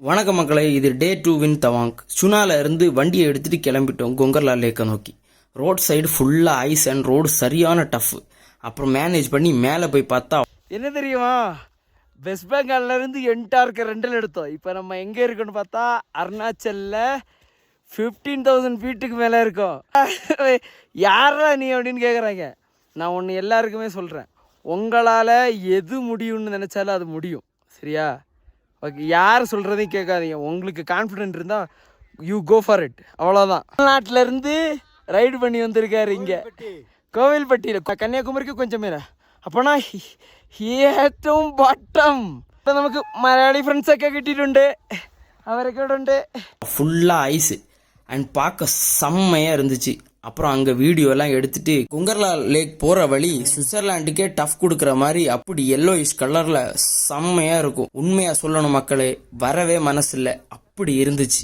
வணக்கம் மக்களே, இது டே 2 வின் தவாங். சுனால இருந்து வண்டியை எடுத்துட்டு கிளம்பிட்டோம் கொங்கர்லா லேக்கை நோக்கி. ரோட் சைடு ஃபுல்லாக ஐஸ் அண்ட் ரோடு சரியான டஃப். அப்புறம் மேனேஜ் பண்ணி மேலே போய் பார்த்தா என்ன தெரியுமா, வெஸ்ட் பெங்கால்ல இருந்து என்டார்க்கு ரெண்டில் எடுத்தோம். இப்போ நம்ம எங்கே இருக்கோன்னு பார்த்தா அருணாச்சலில் 15,000 ஃபீட்டுக்கு மேலே இருக்கோம். யாரா நீ அப்படின்னு கேட்குறாங்க. நான் ஒன்று எல்லாருக்குமே சொல்கிறேன், உங்களால் எது முடியும்னு நினச்சாலும் அது முடியும், சரியா? ஓகே, யார் சொல்கிறதையும் கேட்காதீங்க. உங்களுக்கு கான்ஃபிடென்ட் இருந்தால் யூ கோ ஃபார் இட், அவ்வளோதான். தமிழ்நாட்டிலேருந்து ரைடு பண்ணி வந்திருக்காரு இங்கே கோவில்பட்டியில், கன்னியாகுமரிக்கு கொஞ்சம் மேலே. அப்போனா ഏറ്റവും ബട്ടം നമുക്ക് മലയാളി ഫ്രണ്ട്സൊക്കെ കിട്ടിയിട്ടുണ്ട്, അവരൊക്കെ ഇവിടെ ഉണ്ട്. ஃபுல்லாக ஐஸு அண்ட் பார்க்க செம்மையாக இருந்துச்சு. அப்புறம் அங்கே வீடியோலாம் எடுத்துட்டு கொங்கர்லா லேக் போகிற வழி சுவிட்சர்லாண்டுக்கே டஃப் கொடுக்குற மாதிரி அப்படி எல்லோயிஷ் கலரில் செம்மையாக இருக்கும். உண்மையாக சொல்லணும் மக்களே, வரவே மனசு இல்லை, அப்படி இருந்துச்சு.